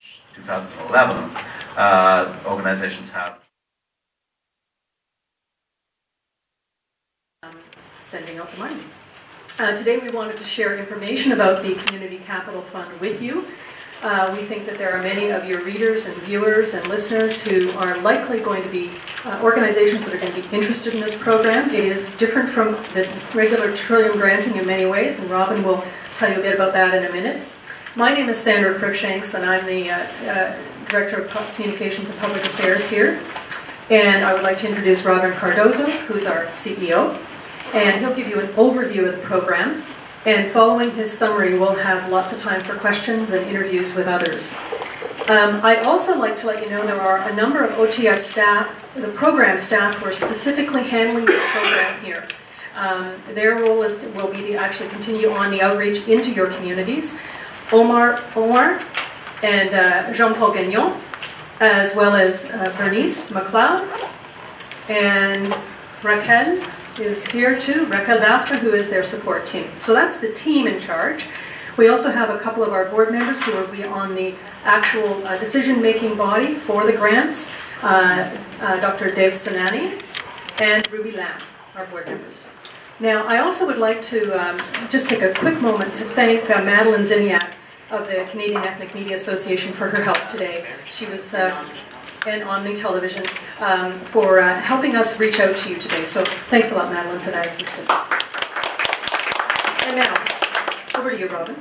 2011, organizations have sending out the money. Today we wanted to share information about the Community Capital Fund with you. We think that there are many of your readers and viewers and listeners who are likely going to be organizations that are going to be interested in this program. It is different from the regular Trillium granting in many ways, and Robin will tell you a bit about that in a minute. My name is Sandra Cruikshanks, and I'm the Director of Communications and Public Affairs here. And I would like to introduce Robin Cardozo, who's our CEO, and he'll give you an overview of the program. And following his summary, we'll have lots of time for questions and interviews with others. I'd also like to let you know there are a number of OTF staff, the program staff, who are specifically handling this program here. Their role will be to actually continue on the outreach into your communities. Omar and Jean-Paul Gagnon, as well as Bernice McLeod, and Raquel is here too, Raquel Vatre, who is their support team. So that's the team in charge. We also have a couple of our board members who will be on the actual decision-making body for the grants, Dr. Dave Sanani and Ruby Lamb, our board members. Now, I also would like to just take a quick moment to thank Madeline Ziniak of the Canadian Ethnic Media Association for her help today. She was and Omni Television for helping us reach out to you today. So thanks a lot, Madeline, for that assistance. And now, over to you, Robin.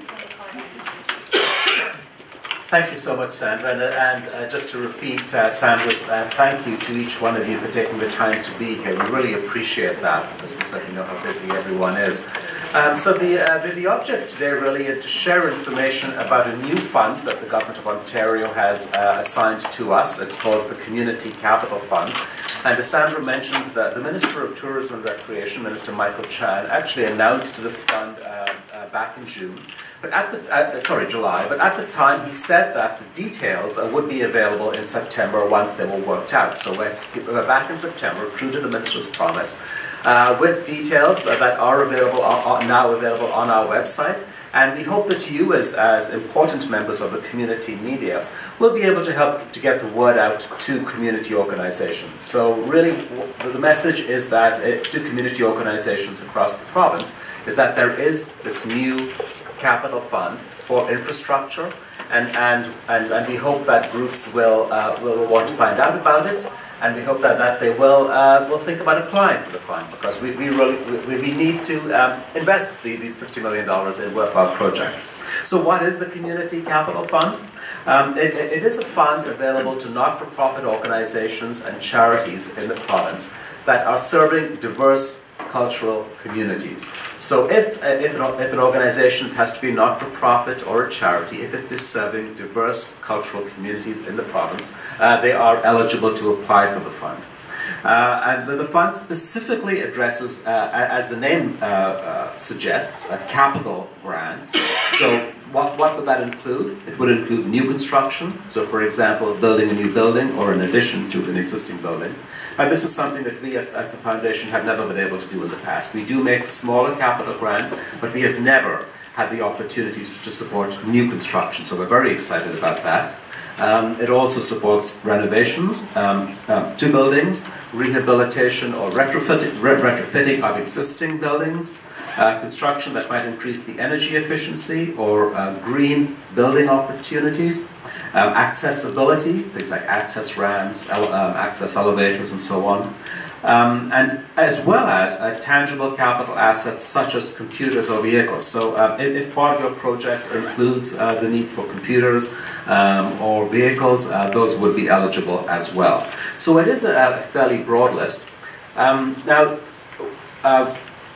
Thank you so much, Sandra. And just to repeat Sandra's thank you to each one of you for taking the time to be here. We really appreciate that, because we certainly know how busy everyone is. So the object today really is to share information about a new fund that the Government of Ontario has assigned to us. It's called the Community Capital Fund. And as Sandra mentioned, the Minister of Tourism and Recreation, Minister Michael Chan, actually announced this fund back in June. But July. But at the time, he said that the details would be available in September once they were worked out. So we're back in September, true to the Minister's promise, with details that are available, now available on our website. And we hope that you, as important members of the community media, will be able to help to get the word out to community organizations. So really, the message is that to community organizations across the province is that there is this new capital fund for infrastructure, and we hope that groups will want to find out about it, and we hope that they will think about applying for the fund, because we need to invest these $50 million in worthwhile projects. So what is the Community Capital Fund? It is a fund available to not-for-profit organizations and charities in the province that are serving diverse cultural communities. So if an organization has to be not-for-profit or a charity, if it is serving diverse cultural communities in the province, they are eligible to apply for the fund. And the fund specifically addresses, as the name suggests, capital grants. So what would that include? It would include new construction, so for example, building a new building or in addition to an existing building. And this is something that we at the Foundation have never been able to do in the past. We do make smaller capital grants, but we have never had the opportunities to support new construction, so we're very excited about that. It also supports renovations to buildings, rehabilitation or retrofitting of existing buildings, construction that might increase the energy efficiency or green building opportunities, accessibility, things like access ramps, access elevators and so on, and as well as tangible capital assets such as computers or vehicles. So if part of your project includes the need for computers or vehicles, those would be eligible as well. So it is a fairly broad list.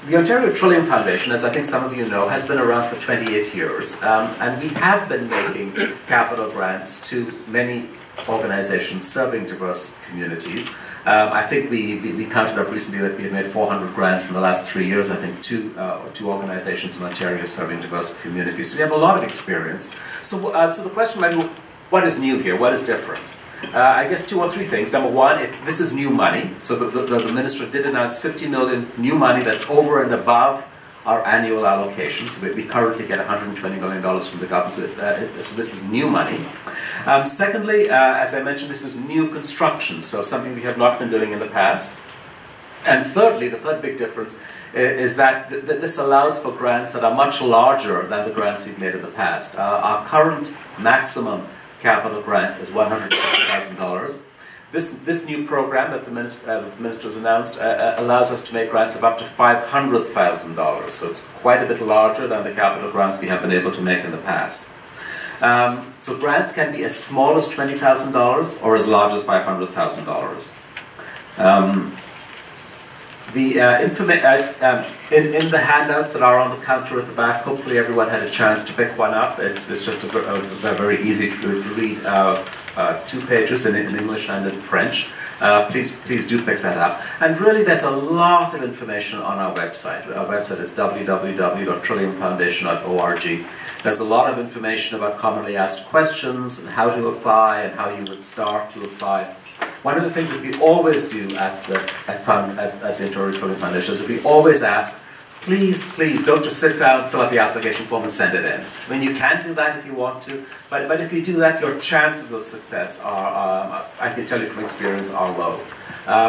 The Ontario Trillium Foundation, as I think some of you know, has been around for 28 years, and we have been making capital grants to many organizations serving diverse communities. I think we counted up recently that we have made 400 grants in the last 3 years. I think two organizations in Ontario serving diverse communities. So we have a lot of experience. So the question might be, what is new here? What is different? I guess 2 or 3 things. Number one, this is new money. So the Minister did announce $50 million new money that's over and above our annual allocation. So we currently get $120 million from the government, so this is new money. Secondly, as I mentioned, this is new construction, so something we have not been doing in the past. And thirdly, the third big difference is that this allows for grants that are much larger than the grants we've made in the past. Our current maximum capital grant is $150,000. This new program that the minister has announced allows us to make grants of up to $500,000. So it's quite a bit larger than the capital grants we have been able to make in the past. So grants can be as small as $20,000 or as large as $500,000. In the handouts that are on the counter at the back, hopefully everyone had a chance to pick one up. It's just a very easy to read 2 pages in English and in French. Please do pick that up. And really there's a lot of information on our website. Our website is www.trilliumfoundation.org. There's a lot of information about commonly asked questions and how to apply and how you would start to apply. One of the things that we always do at the Trillium Foundation is that we always ask, please don't just sit down, fill out the application form and send it in. I mean, you can do that if you want to, but if you do that, your chances of success are, I can tell you from experience, are low.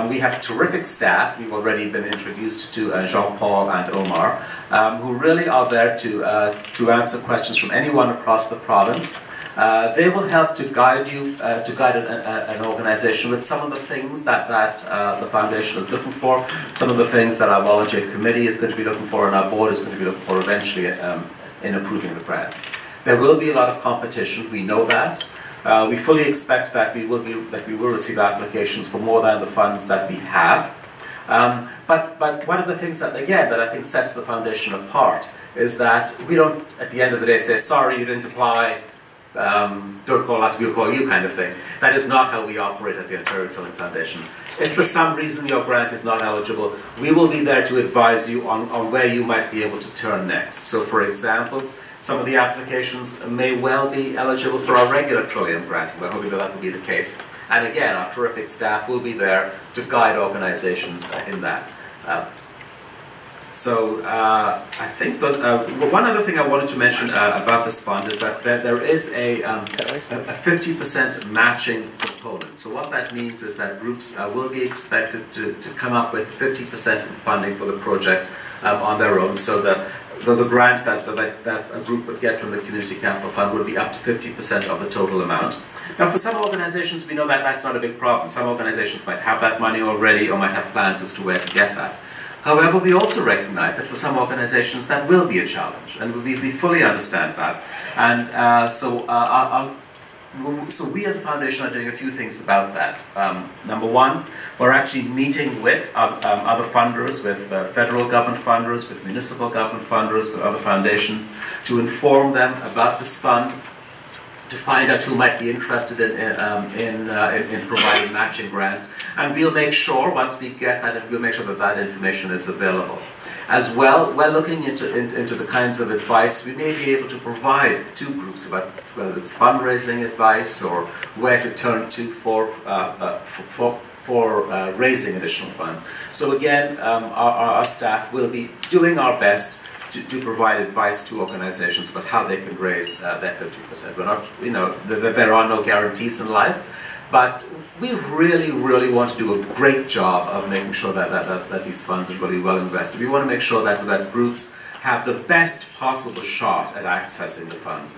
We have terrific staff. We've already been introduced to Jean-Paul and Omar, who really are there to answer questions from anyone across the province. They will help to guide you, an organization with some of the things that the foundation is looking for, some of the things that our volunteer committee is going to be looking for, and our board is going to be looking for eventually in approving the grants. There will be a lot of competition. We know that. We fully expect that we will receive applications for more than the funds that we have. But one of the things that I think sets the foundation apart is that we don't, at the end of the day, say, sorry, you didn't apply. Don't call us, we'll call you, kind of thing. That is not how we operate at the Ontario Trillium Foundation. If for some reason your grant is not eligible, we will be there to advise you on where you might be able to turn next. So for example, some of the applications may well be eligible for our regular Trillium grant. We're hoping that will be the case. And again, our terrific staff will be there to guide organizations in that. I think one other thing I wanted to mention about this fund is that there is a 50% matching component. So what that means is that groups will be expected to come up with 50% of the funding for the project on their own. So the grant that a group would get from the Community Capital Fund would be up to 50% of the total amount. Now for some organizations we know that that's not a big problem. Some organizations might have that money already or might have plans as to where to get that. However, we also recognize that for some organizations that will be a challenge, and we fully understand that. And so we as a foundation are doing a few things about that. Number one, we're actually meeting with other funders, with federal government funders, with municipal government funders, with other foundations, to inform them about this fund, to find out who might be interested in providing matching grants. And we'll make sure, once we get that, we'll make sure that that information is available. As well, we're looking into the kinds of advice we may be able to provide to groups about whether it's fundraising advice or where to turn to for raising additional funds. So again, our staff will be doing our best to provide advice to organizations about how they can raise that 50%. We're not, there are no guarantees in life, but we really want to do a great job of making sure that these funds are really well invested. We want to make sure that groups have the best possible shot at accessing the funds.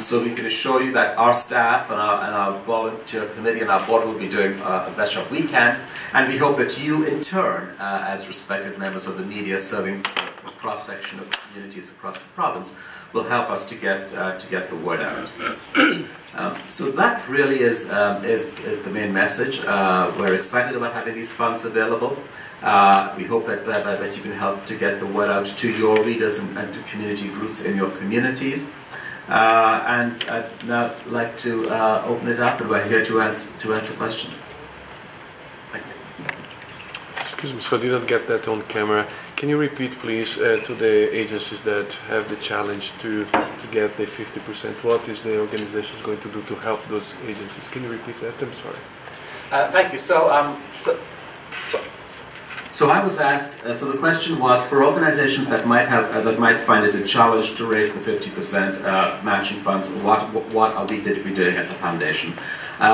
So we can assure you that our staff and our volunteer committee and our board will be doing the best job we can, and we hope that you in turn, as respected members of the media serving a cross-section of communities across the province, will help us to get the word out. So that really is the main message. We're excited about having these funds available. We hope that you can help to get the word out to your readers and to community groups in your communities. And I'd now like to open it up, and we're here to answer questions. Thank you. Excuse me, so I didn't get that on camera. Can you repeat, please, to the agencies that have the challenge to get the 50%? What is the organization going to do to help those agencies? Can you repeat that? I'm sorry. Thank you. So So I was asked, so the question was for organizations that might have, that might find it a challenge to raise the 50% matching funds, what are we going to be doing at the foundation?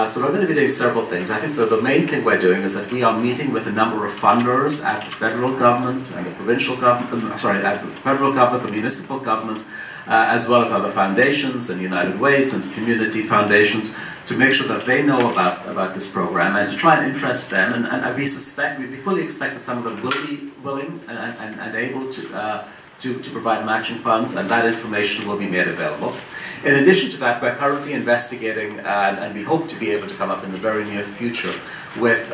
So we're going to be doing several things. I think that the main thing we're doing is that we are meeting with a number of funders at the federal government and the provincial government, at the federal government, the municipal government, as well as other foundations and United Ways and community foundations, to make sure that they know about this program and to try and interest them. And we fully expect that some of them will be willing and able to provide matching funds, and that information will be made available. In addition to that, we're currently investigating, and we hope to be able to come up in the very near future with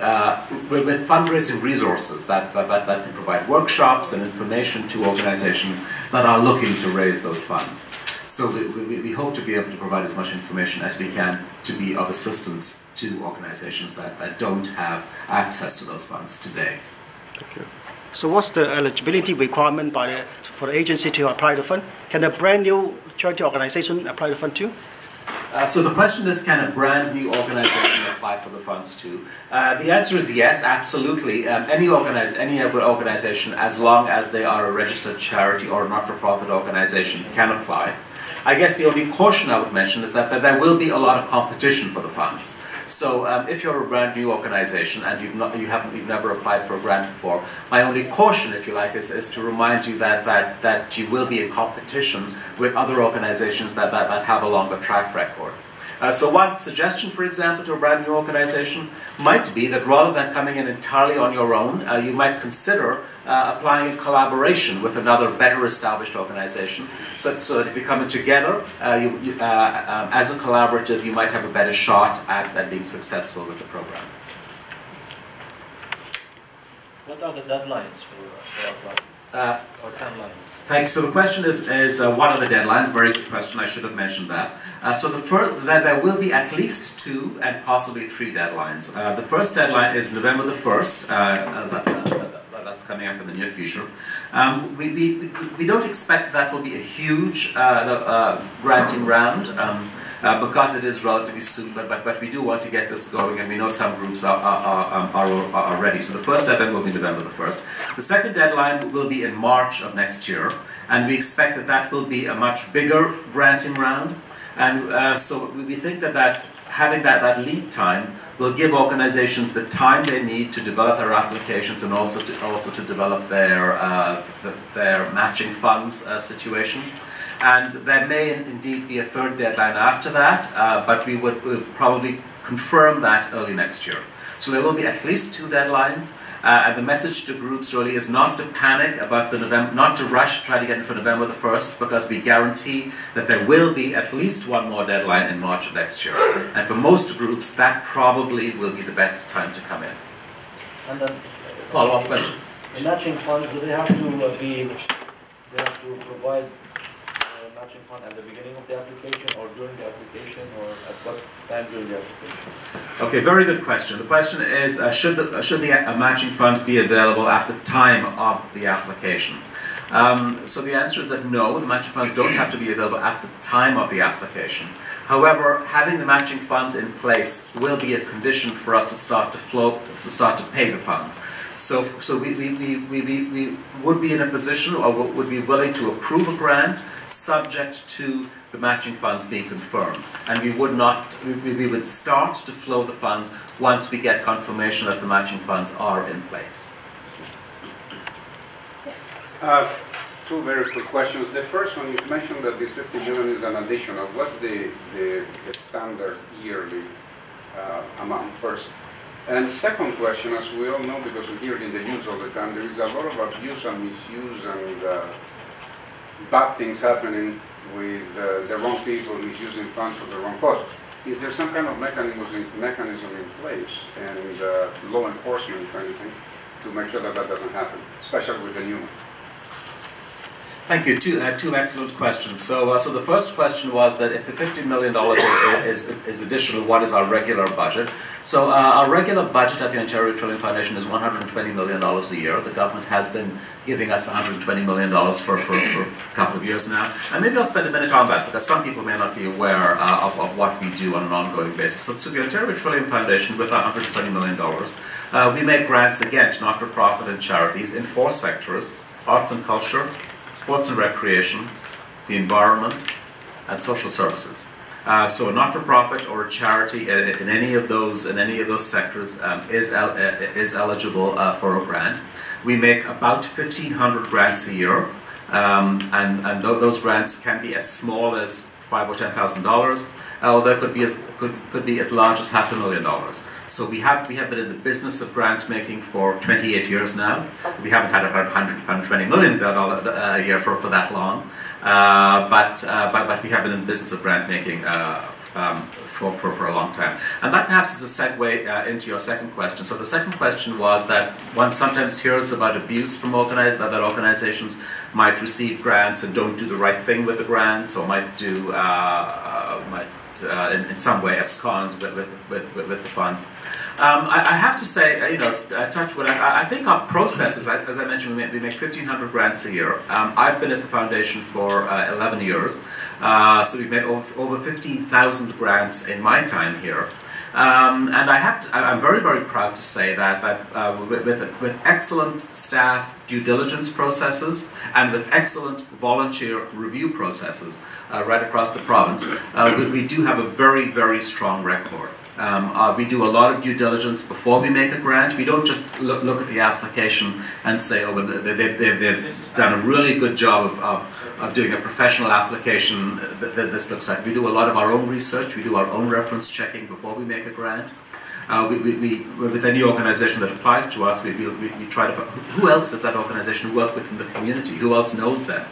fundraising resources that can provide workshops and information to organizations that are looking to raise those funds. So we hope to be able to provide as much information as we can to be of assistance to organizations that don't have access to those funds today. Thank you. So what's the eligibility requirement for the agency to apply the fund? Can a brand new charity organization apply the fund too? So the question is, can a brand new organization apply for the funds too? The answer is yes, absolutely. Any organization, as long as they are a registered charity or not-for-profit organization, can apply. I guess the only caution I would mention is that there will be a lot of competition for the funds. So if you're a brand new organization and you've never applied for a grant before, my only caution, if you like, is to remind you that you will be in competition with other organizations that have a longer track record. So one suggestion, for example, to a brand new organization might be that rather than coming in entirely on your own, you might consider applying in collaboration with another better established organization, so that if you come in together as a collaborative, you might have a better shot at being successful with the program. What are the deadlines for applying? Or timelines? Thanks. So the question is what are the deadlines? Very good question. I should have mentioned that. So there will be at least 2 and possibly 3 deadlines. The first deadline is November the 1st. That's coming up in the near future. We don't expect that will be a huge granting round because it is relatively soon, but we do want to get this going, and we know some groups are ready. So the first deadline will be November the 1st. The second deadline will be in March of next year, and we expect that will be a much bigger granting round. And so we think that having that lead time will give organizations the time they need to develop their applications and also to develop their matching funds situation. And there may indeed be a third deadline after that, but we'll probably confirm that early next year. So there will be at least 2 deadlines, and the message to groups really is not to panic about not to rush to try to get in for November the 1st, because we guarantee that there will be at least 1 more deadline in March of next year. And for most groups, that probably will be the best time to come in. And then, follow-up question? The matching funds, do they have to provide matching fund at the beginning of the application, or during the application, or at what time during the application? Okay, very good question. The question is, should the matching funds be available at the time of the application? So the answer is that no, the matching funds don't have to be available at the time of the application. However, having the matching funds in place will be a condition for us to start to pay the funds. So we would be in a position, or would be willing to approve a grant subject to the matching funds being confirmed, and we would start to flow the funds once we get confirmation that the matching funds are in place. Yes. 2 very quick questions. The first one, you mentioned that this 50 million is an additional. What's the standard yearly amount first? And second question, as we all know, because we hear it in the news all the time, there is a lot of abuse and misuse and bad things happening with the wrong people misusing funds for the wrong cause. Is there some kind of mechanism in place and law enforcement, if anything, to make sure that that doesn't happen, especially with the new one? Thank you. Two excellent questions. So the first question was that if the $50 million is additional, what is our regular budget? So our regular budget at the Ontario Trillium Foundation is $120 million a year. The government has been giving us the $120 million for a couple of years now. And maybe I'll spend a minute on that, because some people may not be aware of what we do on an ongoing basis. So the Ontario Trillium Foundation, with $120 million, we make grants, again, to not-for-profit and charities in 4 sectors: arts and culture, sports and recreation, the environment, and social services. So a not-for-profit or a charity in any of those sectors is eligible for a grant. We make about 1,500 grants a year, and those grants can be as small as $5,000 or $10,000, or they could be as large as $500,000. So we have been in the business of grant making for 28 years now. We haven't had $120 million a year for that long, but we have been in the business of grant making for a long time. And that perhaps is a segue into your second question. So the second question was that one sometimes hears about abuse from that organizations might receive grants and don't do the right thing with the grants, or might do in some way abscond with the funds. I have to say, touch wood, I think our processes, as I mentioned, we make 1,500 grants a year. I've been at the foundation for 11 years, so we've made over 15,000 grants in my time here. And I'm very, very proud to say that with excellent staff due diligence processes and with excellent volunteer review processes right across the province, we do have a very, very strong record. We do a lot of due diligence before we make a grant. We don't just look at the application and say, oh, well, they've done a really good job of doing a professional application that this looks like. We do a lot of our own research. We do our own reference checking before we make a grant. With any organization that applies to us, we try to find who else does that organization work with in the community, who else knows them.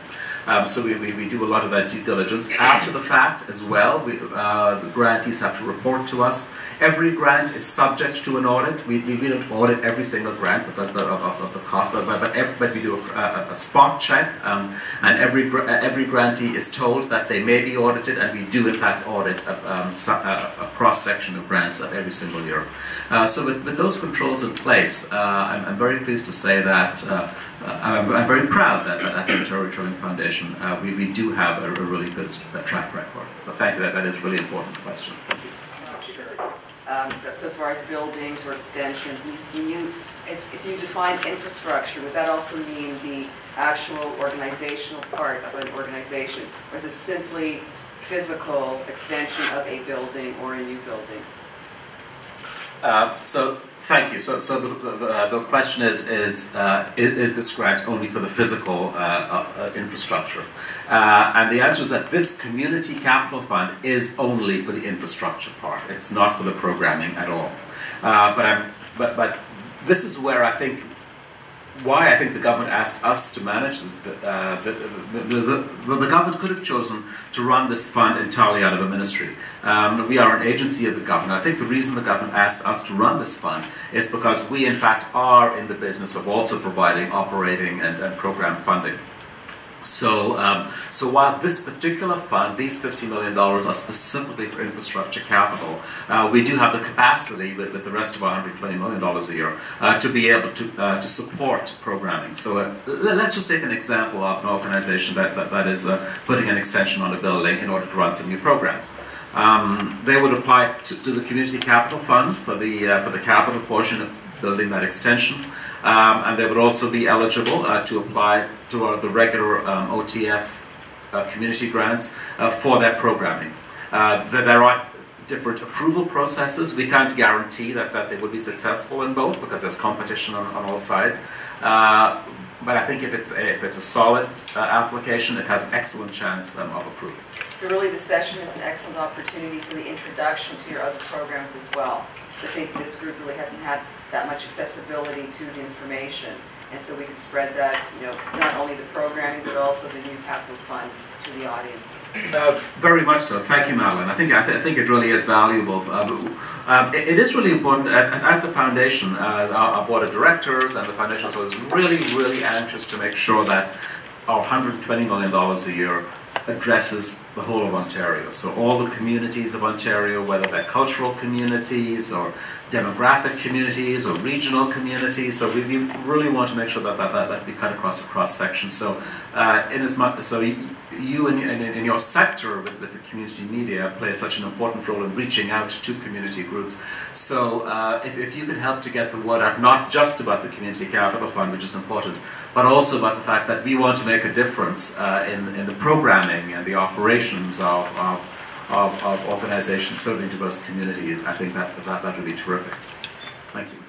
So we do a lot of that due diligence. After the fact as well, the grantees have to report to us. Every grant is subject to an audit. We don't audit every single grant because of the cost, but we do a spot check, and every grantee is told that they may be audited, and we do in fact audit a cross-section of grants every single year. So with those controls in place, I'm very pleased to say that I'm very proud that at the Ontario Trillium Foundation we do have a really good track record. But thank you, that is a really important question. So as far as buildings or extensions, if you define infrastructure, would that also mean the actual organizational part of an organization, or is it simply physical extension of a building or a new building? So thank you. So the question is this grant only for the physical infrastructure? And the answer is that this Community Capital Fund is only for the infrastructure part. It's not for the programming at all. But this is where I think the government asked us to manage the government could have chosen to run this fund entirely out of a ministry. We are an agency of the government. I think the reason the government asked us to run this fund is because we in fact are in the business of also providing operating and program funding. So while this particular fund, these $50 million are specifically for infrastructure capital, we do have the capacity with the rest of our $120 million a year to be able to support programming. So let's just take an example of an organization that is putting an extension on a building in order to run some new programs. They would apply to the Community Capital Fund for the capital portion of building that extension. And they would also be eligible to apply to the regular OTF community grants for their programming. There are different approval processes. We can't guarantee that they would be successful in both because there's competition on all sides. But I think if it's a solid application, it has an excellent chance of approval. So really the session is an excellent opportunity for the introduction to your other programs as well. So I think this group really hasn't had that much accessibility to the information, and so we can spread that, not only the programming but also the new capital fund to the audiences. Very much so. Thank you, Madeline. I think it really is valuable. It is really important at the foundation. Our board of directors and the foundation is really, really anxious to make sure that our $120 million a year addresses the whole of Ontario. So all the communities of Ontario, whether they're cultural communities or demographic communities or regional communities. So we really want to make sure that we cut across a cross-section. So you in your sector with the community media play such an important role in reaching out to community groups. So if you can help to get the word out, not just about the Community Capital Fund, which is important, but also about the fact that we want to make a difference in the programming and the operations of organizations serving diverse communities, I think that would be terrific. Thank you.